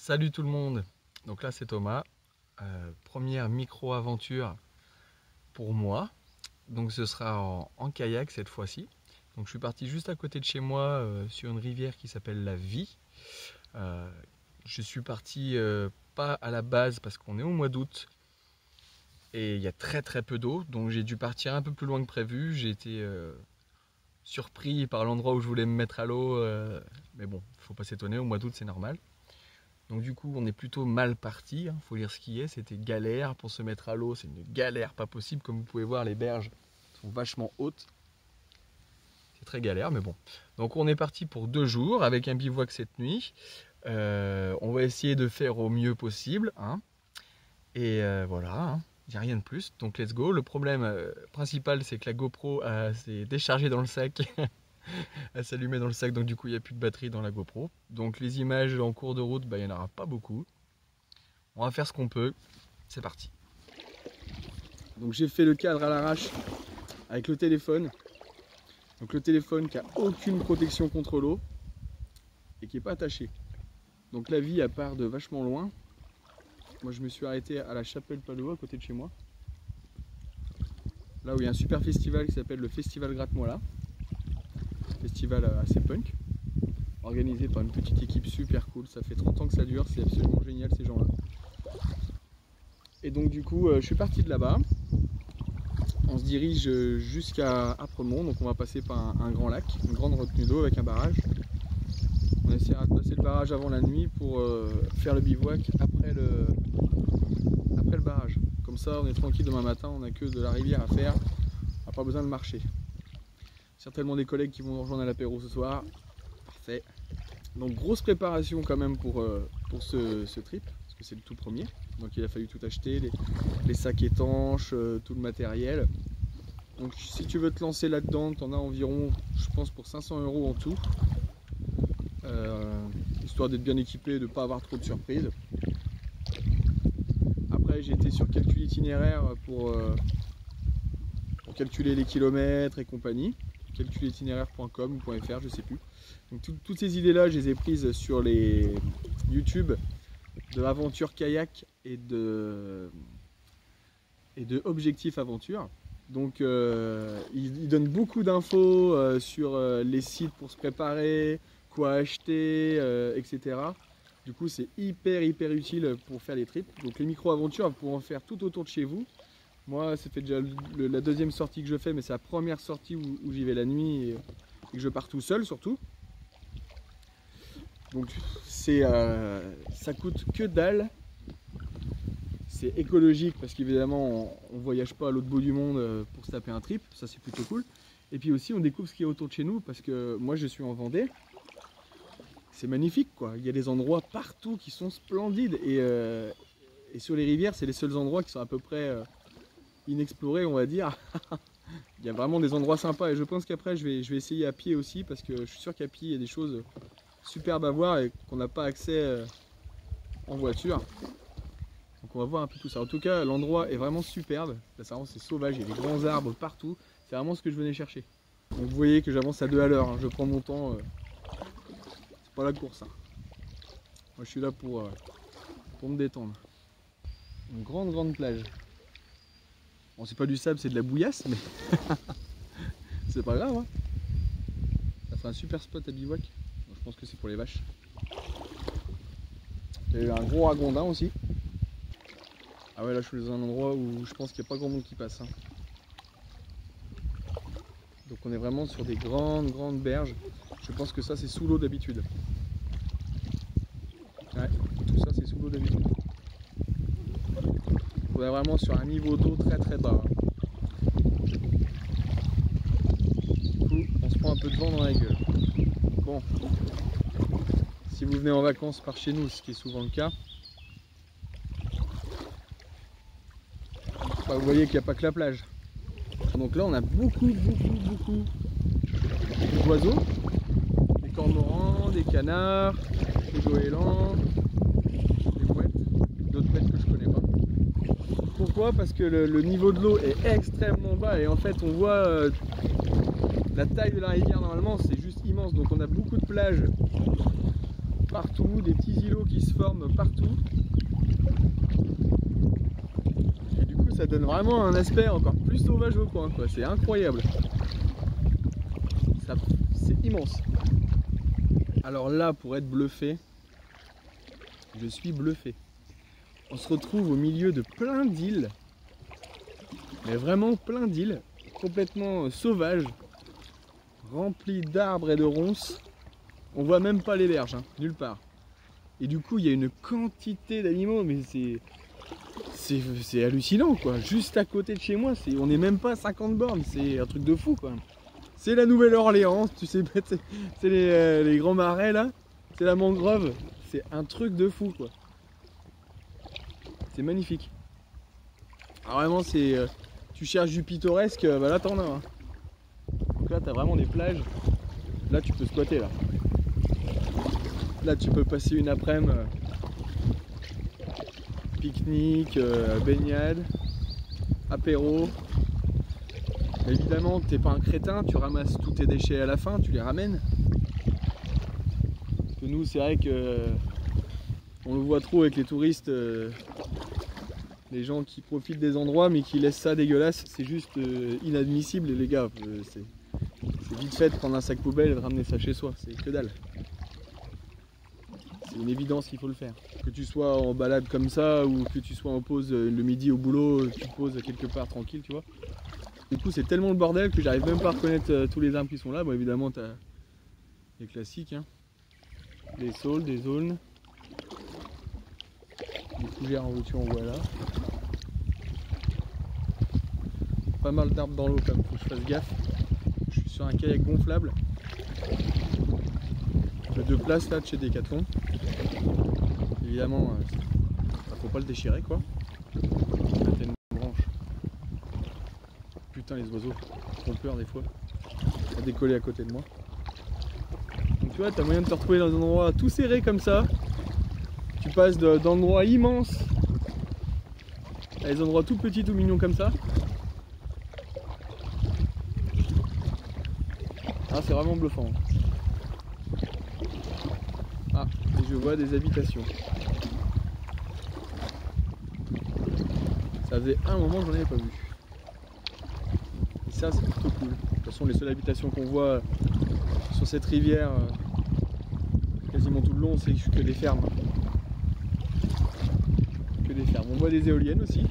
Salut tout le monde, donc là c'est Thomas, première micro-aventure pour moi, donc ce sera en kayak cette fois-ci. Donc je suis parti juste à côté de chez moi sur une rivière qui s'appelle la Vie. Je suis parti pas à la base parce qu'on est au mois d'août et il y a très peu d'eau, donc j'ai dû partir un peu plus loin que prévu. J'ai été surpris par l'endroit où je voulais me mettre à l'eau, mais bon, faut pas s'étonner, au mois d'août c'est normal. Donc du coup on est plutôt mal parti, faut dire ce qui est, c'était galère pour se mettre à l'eau, c'est une galère pas possible, comme vous pouvez voir les berges sont vachement hautes. C'est très galère mais bon. Donc on est parti pour 2 jours avec un bivouac cette nuit. On va essayer de faire au mieux possible. Et voilà, il n'y a rien de plus, donc let's go. Le problème principal c'est que la GoPro s'est déchargée dans le sac. Elle s'allumait dans le sac, donc du coup il n'y a plus de batterie dans la GoPro. Donc les images en cours de route, il n'y en aura pas beaucoup. On va faire ce qu'on peut, c'est parti. Donc j'ai fait le cadre à l'arrache avec le téléphone. Donc le téléphone qui a aucune protection contre l'eau et qui n'est pas attaché. Donc la Vie elle part de vachement loin. Moi je me suis arrêté à la Chapelle Paléo à côté de chez moi. Là où il y a un super festival qui s'appelle le Festival Gratte-moi là. Festival assez punk, organisé par une petite équipe super cool. Ça fait 30 ans que ça dure, c'est absolument génial ces gens là. Et donc du coup je suis parti de là-bas. On se dirige jusqu'à Apremont, donc on va passer par un grand lac, une grande retenue d'eau avec un barrage. On essaiera de passer le barrage avant la nuit pour faire le bivouac après le barrage. Comme ça on est tranquille demain matin, on n'a que de la rivière à faire, on n'a pas besoin de marcher. Certainement des collègues qui vont nous rejoindre à l'apéro ce soir. Parfait. Donc grosse préparation quand même pour ce trip, parce que c'est le tout premier. Donc il a fallu tout acheter, les sacs étanches, tout le matériel. Donc si tu veux te lancer là-dedans, tu en as environ, je pense, pour 500 € en tout. Histoire d'être bien équipé et de ne pas avoir trop de surprises. Après j'ai été sur calcul itinéraire pour calculer les kilomètres et compagnie. Calculitinéraire.com ou .fr, je sais plus. Donc toutes ces idées là je les ai prises sur les YouTube de Aventure Kayak et de Objectif Aventure. Donc ils donnent beaucoup d'infos sur les sites pour se préparer, quoi acheter, etc. Du coup c'est hyper utile pour faire les trips. Donc les micro-aventures vous pouvez en faire tout autour de chez vous. Moi, ça fait déjà la deuxième sortie que je fais, mais c'est la première sortie où j'y vais la nuit et que je pars tout seul surtout. Donc ça coûte que dalle. C'est écologique parce qu'évidemment on ne voyage pas à l'autre bout du monde pour se taper un trip, ça c'est plutôt cool. Et puis aussi on découvre ce qu'il y a autour de chez nous parce que moi je suis en Vendée. C'est magnifique quoi, il y a des endroits partout qui sont splendides et sur les rivières c'est les seuls endroits qui sont à peu près inexplorés on va dire. Il y a vraiment des endroits sympas et je pense qu'après je vais essayer à pied aussi parce que je suis sûr qu'à pied il y a des choses superbes à voir et qu'on n'a pas accès en voiture. Donc on va voir un peu tout ça. En tout cas l'endroit est vraiment superbe, là c'est sauvage, il y a des grands arbres partout, c'est vraiment ce que je venais chercher. Donc vous voyez que j'avance à 2 à l'heure, hein. Je prends mon temps, c'est pas la course. Hein. Moi je suis là pour me détendre. Une grande plage. Bon c'est pas du sable, c'est de la bouillasse mais c'est pas grave. Hein. Ça fait un super spot à bivouac. Donc, je pense que c'est pour les vaches. Il y a eu un gros ragondin aussi. Ah ouais là je suis dans un endroit où je pense qu'il n'y a pas grand monde qui passe. Hein. Donc on est vraiment sur des grandes berges. Je pense que ça c'est sous l'eau d'habitude. Ouais, tout ça c'est sous l'eau d'habitude. On est vraiment sur un niveau d'eau très bas. Du coup on se prend un peu de vent dans la gueule. Bon, si vous venez en vacances par chez nous, ce qui est souvent le cas, vous voyez qu'il n'y a pas que la plage. Donc là on a beaucoup d'oiseaux, des cormorans, des canards, des goélands, des mouettes, d'autres bêtes que je connais pas. Pourquoi? Parce que le niveau de l'eau est extrêmement bas et en fait on voit la taille de la rivière normalement c'est juste immense. Donc on a beaucoup de plages partout, des petits îlots qui se forment partout. Et du coup ça donne vraiment un aspect encore plus sauvage au coin, quoi. C'est incroyable. C'est immense. Alors là, pour être bluffé, je suis bluffé. On se retrouve au milieu de plein d'îles, mais vraiment plein d'îles, complètement sauvages, remplies d'arbres et de ronces. On voit même pas les berges, hein, nulle part. Et du coup, il y a une quantité d'animaux, mais c'est hallucinant, quoi. Juste à côté de chez moi, on n'est même pas à 50 bornes, c'est un truc de fou, quoi. C'est la Nouvelle-Orléans, tu sais, c'est les grands marais là, c'est la mangrove, c'est un truc de fou, quoi. C'est magnifique. Alors vraiment, tu cherches du pittoresque, bah là t'en as. Hein. Donc là t'as vraiment des plages. Là tu peux squatter là. Là tu peux passer une après-midi pique-nique, baignade, apéro. Mais évidemment t'es pas un crétin, tu ramasses tous tes déchets à la fin, tu les ramènes. Parce que nous c'est vrai que on le voit trop avec les touristes. Les gens qui profitent des endroits mais qui laissent ça dégueulasse, c'est juste inadmissible les gars. C'est vite fait de prendre un sac poubelle et de ramener ça chez soi, c'est que dalle. C'est une évidence qu'il faut le faire. Que tu sois en balade comme ça ou que tu sois en pause le midi au boulot, tu te poses quelque part tranquille, tu vois. Du coup c'est tellement le bordel que j'arrive même pas à reconnaître tous les arbres qui sont là. Bon évidemment tu as les classiques, hein. Des saules, des aulnes, des fougères en voiture en voilà. Pas mal d'arbres dans l'eau quand même, faut que je fasse gaffe. Je suis sur un kayak gonflable de 2 places là de chez Decathlon. Évidemment, faut pas le déchirer quoi. T'as une branche. Putain les oiseaux font peur des fois. À décoller à côté de moi. Donc tu vois, t'as moyen de te retrouver dans un endroit tout serré comme ça. Tu passes d'endroits immenses à des endroits tout petits, tout mignons comme ça. Ah, c'est vraiment bluffant. Ah, et je vois des habitations. Ça faisait un moment que j'en avais pas vu. Et ça, c'est plutôt cool. De toute façon, les seules habitations qu'on voit sur cette rivière, quasiment tout le long, c'est que des fermes. Que des fermes. On voit des éoliennes aussi.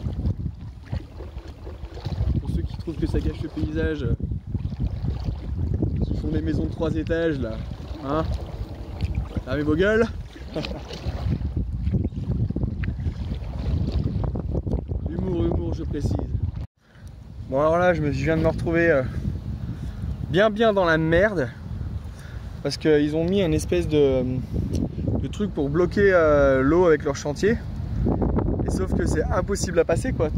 Pour ceux qui trouvent que ça gâche le paysage, qui font des maisons de 3 étages là, hein, fermez vos gueules. Humour, je précise. Bon alors là, je viens de me retrouver bien dans la merde parce qu'ils ont mis une espèce de truc pour bloquer l'eau avec leur chantier. Et sauf que c'est impossible à passer quoi.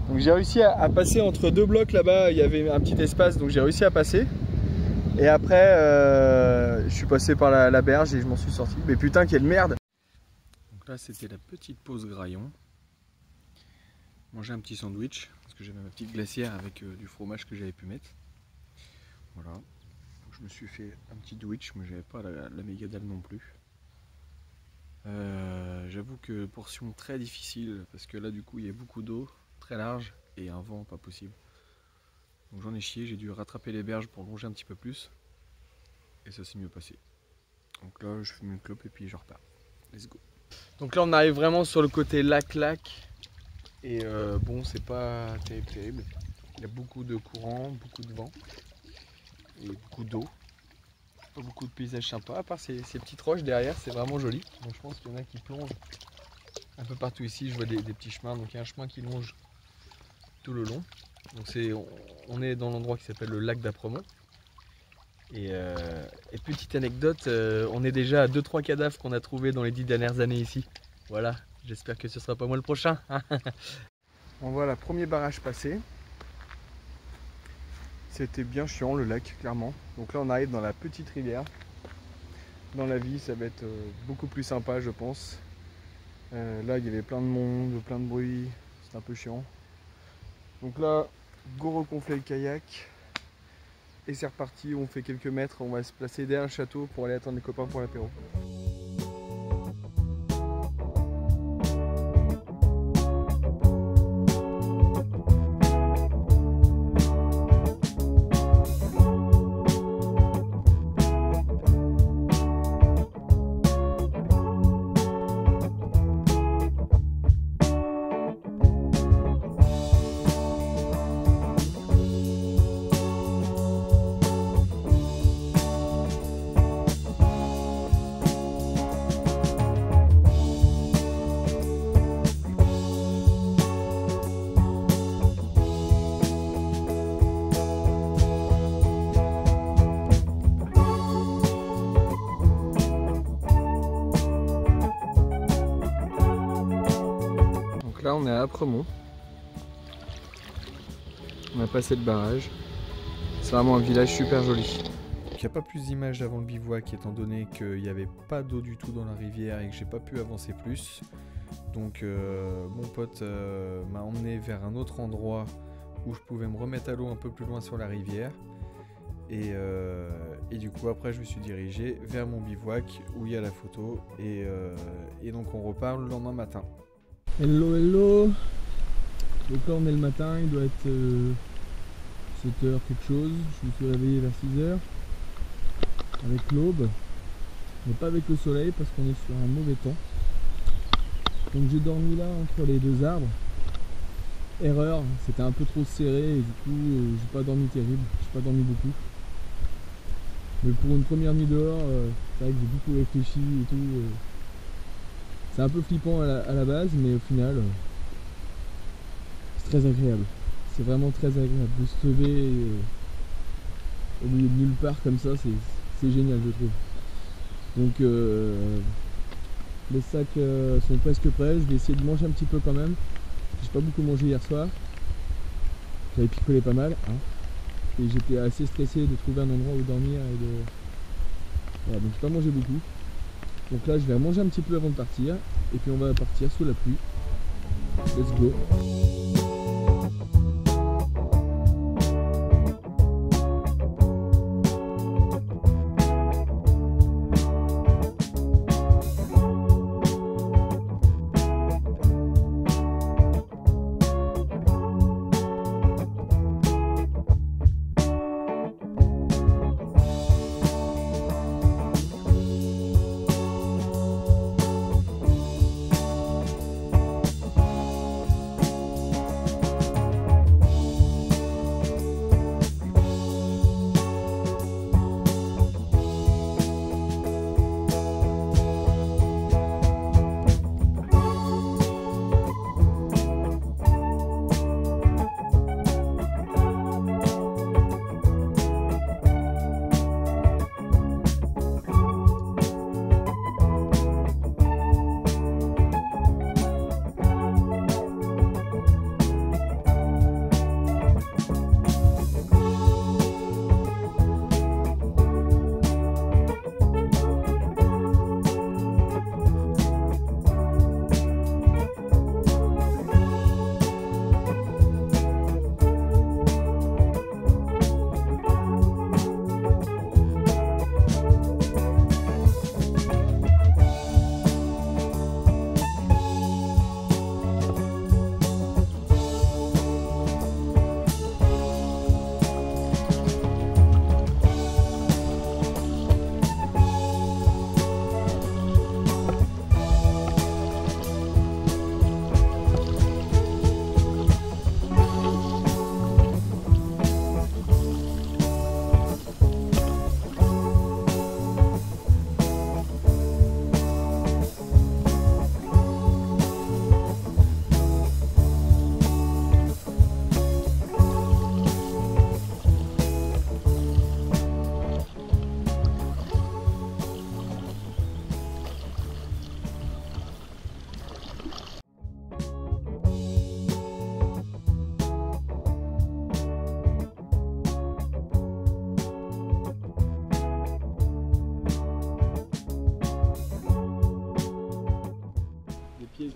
Donc j'ai réussi à passer entre 2 blocs là-bas, il y avait un petit espace donc j'ai réussi à passer. Et après je suis passé par la berge et je m'en suis sorti. Mais putain quelle merde. Donc là c'était la petite pause graillon. Manger un petit sandwich parce que j'avais ma petite glacière avec du fromage que j'avais pu mettre. Voilà. Donc je me suis fait un petit sandwich mais j'avais pas la méga dalle non plus. J'avoue que portion très difficile parce que là du coup il y a beaucoup d'eau très large et un vent pas possible. Donc j'en ai chié, j'ai dû rattraper les berges pour longer un petit peu plus et ça s'est mieux passé. Donc là je fume une clope et puis je repars. Let's go. Donc là on arrive vraiment sur le côté lac et bon c'est pas terrible. Il y a beaucoup de courant, beaucoup de vent et beaucoup d'eau. Pas beaucoup de paysages sympas, à part ces petites roches derrière, c'est vraiment joli. Donc je pense qu'il y en a qui plongent un peu partout ici, je vois des petits chemins, donc il y a un chemin qui longe tout le long. Donc on est dans l'endroit qui s'appelle le lac d'Apremont. Et petite anecdote, on est déjà à 2-3 cadavres qu'on a trouvés dans les 10 dernières années ici. Voilà, j'espère que ce sera pas moi le prochain. On voit le premier barrage passé. C'était bien chiant le lac, clairement. Donc là on arrive dans la petite rivière. Dans la vie ça va être beaucoup plus sympa je pense. Là il y avait plein de monde, plein de bruit, c'est un peu chiant. Donc là, go reconfler le kayak. et c'est reparti, on fait quelques mètres, on va se placer derrière le château pour aller attendre les copains pour l'apéro. Là on est à Apremont, on a passé le barrage, c'est vraiment un village super joli. Il n'y a pas plus d'images avant le bivouac étant donné qu'il n'y avait pas d'eau du tout dans la rivière et que j'ai pas pu avancer plus. Donc mon pote m'a emmené vers un autre endroit où je pouvais me remettre à l'eau un peu plus loin sur la rivière. Et du coup après je me suis dirigé vers mon bivouac où il y a la photo et donc on repart le lendemain matin. Hello hello. Donc là on est le matin, il doit être 7h quelque chose. Je me suis réveillé vers 6h avec l'aube, mais pas avec le soleil parce qu'on est sur un mauvais temps. Donc j'ai dormi là entre les deux arbres. Erreur, c'était un peu trop serré et du coup j'ai pas dormi terrible, j'ai pas dormi beaucoup. Mais pour une première nuit dehors, c'est vrai que j'ai beaucoup réfléchi et tout. C'est un peu flippant à la base, mais au final, c'est très agréable. C'est vraiment très agréable de se lever au milieu de nulle part comme ça, c'est génial je trouve. Donc les sacs sont presque prêts, je vais essayer de manger un petit peu quand même. J'ai pas beaucoup mangé hier soir, j'avais picolé pas mal, hein. Et j'étais assez stressé de trouver un endroit où dormir et de... Voilà, donc j'ai pas mangé beaucoup. Donc là je vais manger un petit peu avant de partir et puis on va partir sous la pluie. Let's go.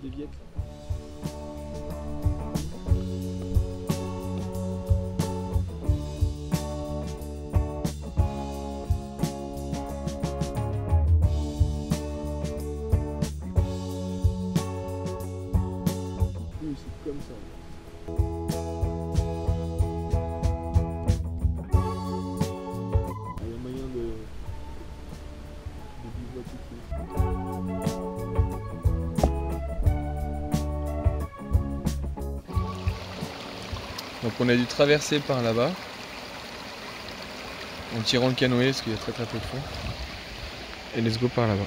Des viettes. on a dû traverser par là-bas en tirant le canoë parce qu'il y a très peu de fond. Et let's go par là-bas.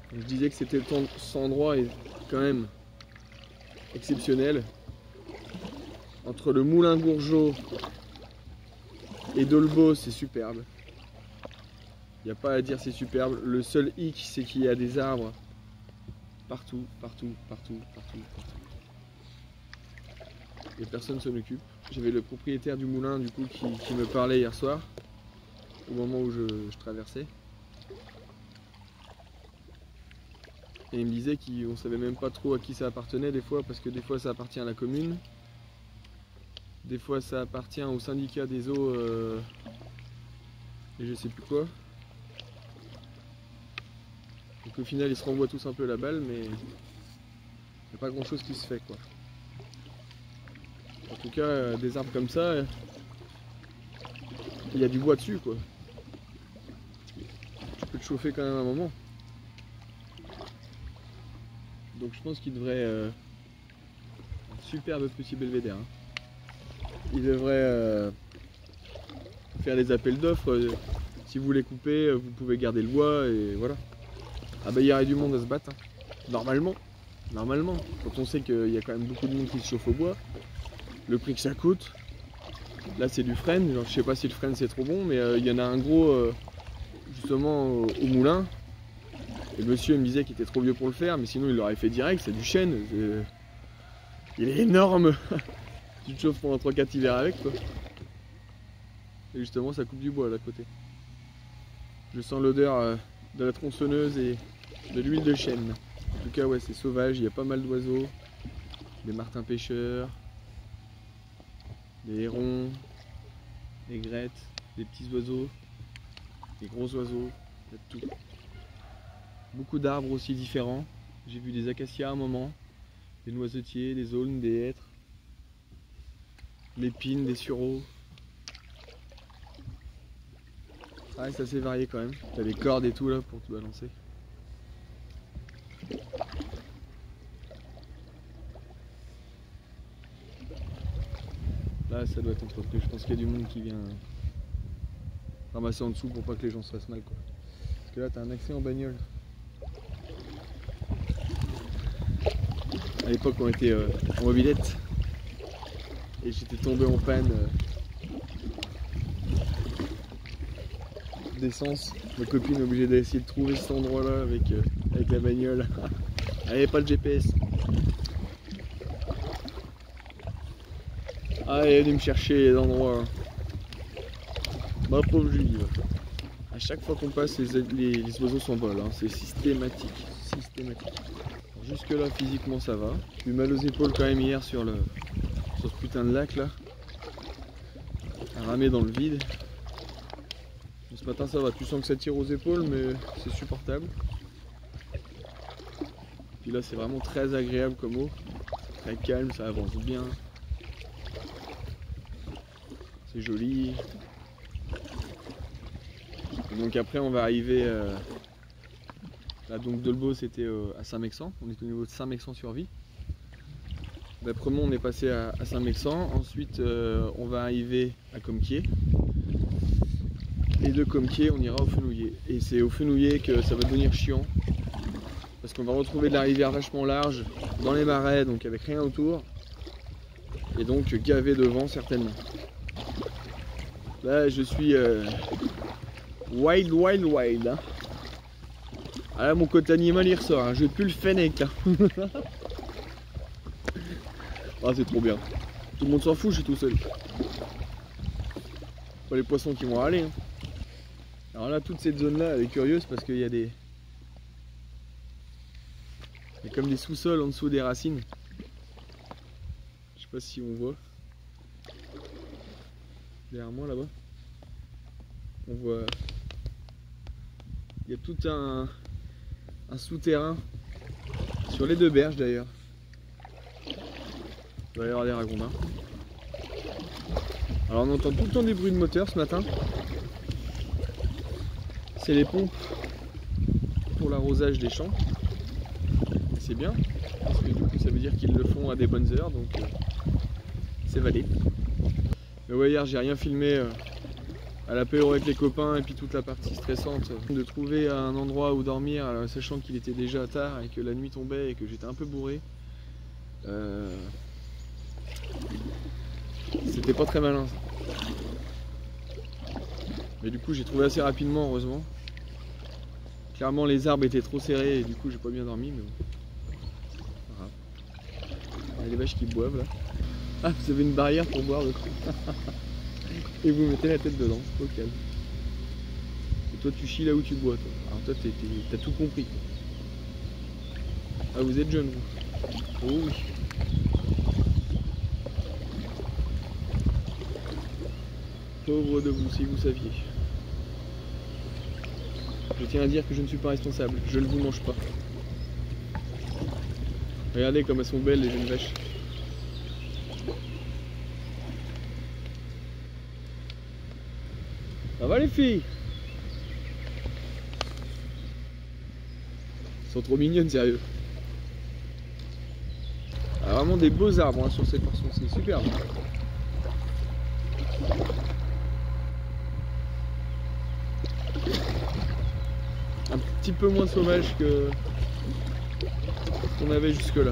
Je disais que cet endroit est quand même exceptionnel. Entre le moulin Gourgeot et Dolbeau, c'est superbe. Il n'y a pas à dire, c'est superbe. Le seul hic, c'est qu'il y a des arbres partout. Et personne s'en occupe. J'avais le propriétaire du moulin du coup qui me parlait hier soir, au moment où je traversais. Et il me disait qu'on ne savait même pas trop à qui ça appartenait des fois, parce que des fois ça appartient à la commune, des fois ça appartient au syndicat des eaux et je sais plus quoi. Donc au final ils se renvoient tous un peu la balle, mais il n'y a pas grand chose qui se fait quoi. En tout cas des arbres comme ça, il y a du bois dessus quoi. Tu peux te chauffer quand même un moment. Donc je pense qu'il devrait... un superbe petit belvédère. Hein. Il devrait faire des appels d'offres. Si vous voulez couper, vous pouvez garder le bois et voilà. Ah bah il y aurait du monde à se battre. Hein. Normalement. Quand on sait qu'il y a quand même beaucoup de monde qui se chauffe au bois. Le prix que ça coûte. Là c'est du frêne. Genre, je sais pas si le frêne c'est trop bon, mais il y en a un gros justement au moulin. Et le monsieur me disait qu'il était trop vieux pour le faire, mais sinon il l'aurait fait direct, c'est du chêne. Il est énorme. Tu te chauffes pendant 3-4 hivers avec quoi. Et justement ça coupe du bois là à côté. Je sens l'odeur de la tronçonneuse et de l'huile de chêne. En tout cas ouais c'est sauvage, il y a pas mal d'oiseaux. Des martins pêcheurs, des hérons, des grettes, des petits oiseaux, des gros oiseaux, il y a de tout. Beaucoup d'arbres aussi différents. J'ai vu des acacias à un moment, des noisetiers, des aulnes, des hêtres, l'épine, des sureaux. Ah, c'est assez varié quand même. T'as des cordes et tout là pour te balancer. Là, ça doit être entrepris. Je pense qu'il y a du monde qui vient ramasser en dessous pour pas que les gens se fassent mal quoi. Parce que là, t'as un accès en bagnole. À l'époque on était en mobilette et j'étais tombé en panne d'essence. Ma copine est obligée d'essayer de trouver cet endroit là avec la bagnole. Elle n'avait pas le GPS. Ah, elle est venue me chercher les endroits. Ma pauvre Julie. À chaque fois qu'on passe, les oiseaux s'envolent. Hein. C'est systématique. Jusque là physiquement ça va. J'ai eu mal aux épaules quand même hier sur ce putain de lac là. À ramer dans le vide. Ce matin ça va, tu sens que ça tire aux épaules mais c'est supportable. Puis là c'est vraiment très agréable comme eau. Très calme, ça avance bien. C'est joli. Et donc après on va arriver... Là donc Dolbeau c'était à Saint-Mexan, on est au niveau de Saint-Mexan-sur-Vie. D'après-Mont on est passé à Saint-Mexan, ensuite on va arriver à Comquier. Et de Comquier on ira au Fenouillet. Et c'est au Fenouillet que ça va devenir chiant. Parce qu'on va retrouver de la rivière vachement large, dans les marais, donc avec rien autour. Et donc gavé de vent certainement. Là je suis wild. Hein. Ah là mon côté animal il ressort, hein. Je vais plus le fennec là. Ah c'est trop bien. Tout le monde s'en fout, je suis tout seul. Pas les poissons qui vont râler. Hein. Alors là toute cette zone là elle est curieuse parce qu'il y a des... Il y a comme des sous-sols en dessous des racines. Je sais pas si on voit. Derrière moi là-bas. On voit Il y a tout un souterrain sur les deux berges d'ailleurs. Il va y avoir des ragondins. Alors on entend tout le temps des bruits de moteur ce matin. C'est les pompes pour l'arrosage des champs. C'est bien, parce que du coup ça veut dire qu'ils le font à des bonnes heures, donc c'est valé. Mais ouais, hier j'ai rien filmé à l'apéro avec les copains et puis toute la partie stressante de trouver un endroit où dormir, sachant qu'il était déjà tard et que la nuit tombait et que j'étais un peu bourré. C'était pas très malin ça. Mais du coup j'ai trouvé assez rapidement, heureusement. Clairement les arbres étaient trop serrés et du coup j'ai pas bien dormi, mais bon. Voilà. Il y a les vaches qui boivent là. Ah, vous avez une barrière pour boire le coup. Et vous mettez la tête dedans, au calme. Et toi tu chies là où tu bois toi. Alors toi t'as tout compris. Ah, vous êtes jeune vous. Oh oui. Pauvre de vous si vous saviez. Je tiens à dire que je ne suis pas responsable, je ne vous mange pas. Regardez comme elles sont belles les jeunes vaches. Ça va les filles? Elles sont trop mignonnes, sérieux. Ah, vraiment des beaux arbres hein, sur cette portion, c'est superbe. Un petit peu moins sauvage que ce qu'on avait jusque là.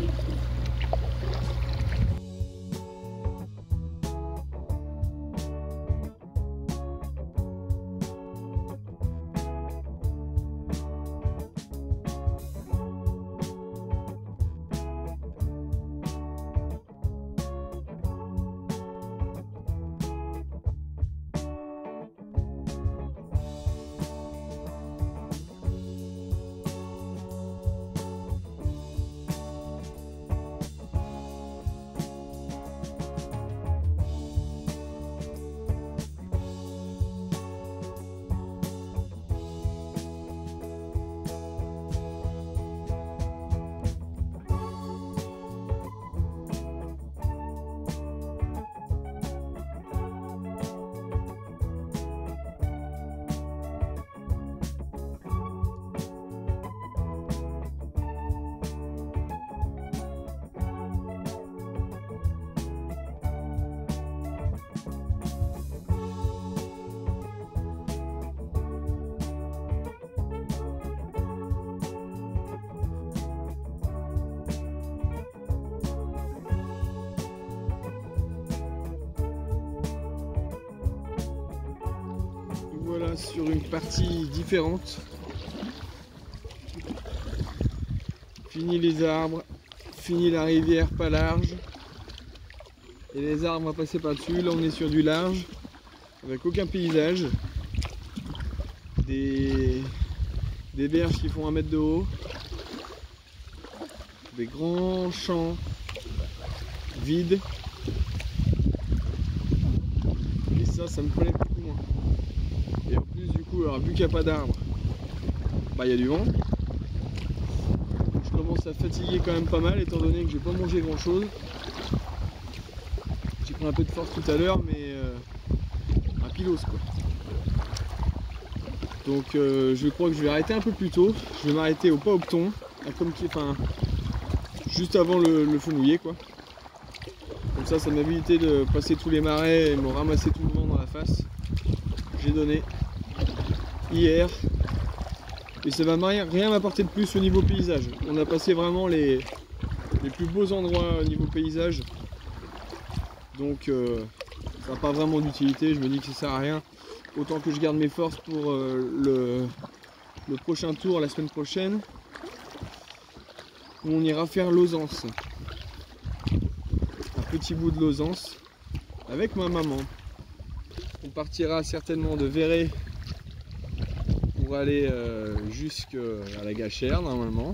Voilà, sur une partie différente. Fini les arbres, fini la rivière pas large. Et les arbres, on va passer par-dessus. Là, on est sur du large, avec aucun paysage. Des berges qui font 1 mètre de haut. Des grands champs vides. Et ça me plaît beaucoup moins. Et en plus du coup, alors vu qu'il n'y a pas d'arbres, bah il y a du vent. Je commence à fatiguer quand même pas mal étant donné que j'ai pas mangé grand chose. J'ai pris un peu de force tout à l'heure mais un pilos quoi. Donc je crois que je vais arrêter un peu plus tôt. Je vais m'arrêter au pas Opton, enfin juste avant le fenouiller quoi. Comme ça m'a évité de passer tous les marais et me ramasser tout le vent dans la face. J'ai donné hier et ça va rien m'apporter de plus au niveau paysage. On a passé vraiment les plus beaux endroits au niveau paysage, donc ça n'a pas vraiment d'utilité. Je me dis que ça sert à rien, autant que je garde mes forces pour le prochain tour la semaine prochaine où on ira faire Lozance, un petit bout de Lozance avec ma maman. On partira certainement de Verret pour aller jusqu'à la Gâchère normalement.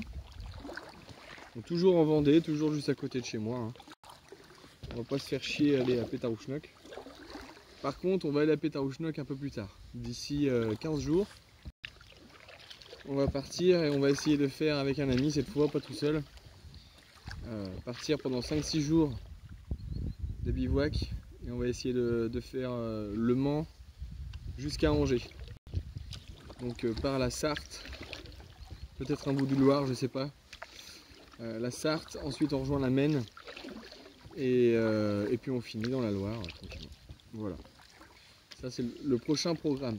Donc, toujours en Vendée, toujours juste à côté de chez moi. Hein. On va pas se faire chier à aller à Pétarouchnok. Par contre, on va aller à Pétarouchnok un peu plus tard, d'ici 15 jours. on va partir et on va essayer de faire avec un ami cette fois, pas tout seul. Partir pendant 5-6 jours de bivouac et on va essayer de faire Le Mans jusqu'à Angers. Donc par la Sarthe, peut-être un bout du Loir, je sais pas. La Sarthe, ensuite on rejoint la Maine et puis on finit dans la Loire tranquillement. Voilà, ça c'est le prochain programme.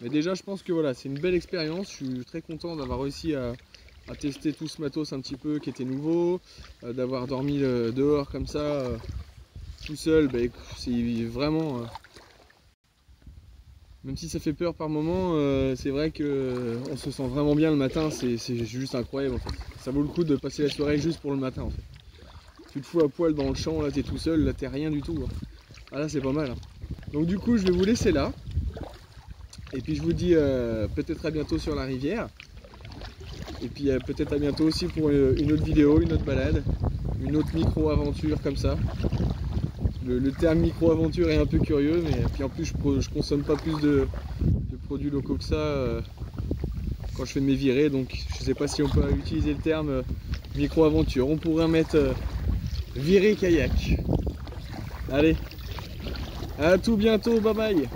Mais déjà je pense que voilà, c'est une belle expérience, je suis très content d'avoir réussi à tester tout ce matos un petit peu qui était nouveau, d'avoir dormi dehors comme ça, tout seul, bah, c'est vraiment... même si ça fait peur par moment, c'est vrai qu'on se sent vraiment bien le matin, c'est juste incroyable en fait. Ça vaut le coup de passer la soirée juste pour le matin en fait. Tu te fous à poil dans le champ, là t'es tout seul, là t'es rien du tout. Hein. Ah là c'est pas mal. Hein. Donc du coup je vais vous laisser là. Et puis je vous dis peut-être à bientôt sur la rivière. Et puis peut-être à bientôt aussi pour une autre vidéo, une autre balade, une autre micro-aventure comme ça. Le terme micro-aventure est un peu curieux, mais puis en plus je consomme pas plus de produits locaux que ça quand je fais mes virées, donc je sais pas si on peut utiliser le terme micro-aventure. On pourrait mettre virée kayak. Allez, à tout bientôt, bye bye.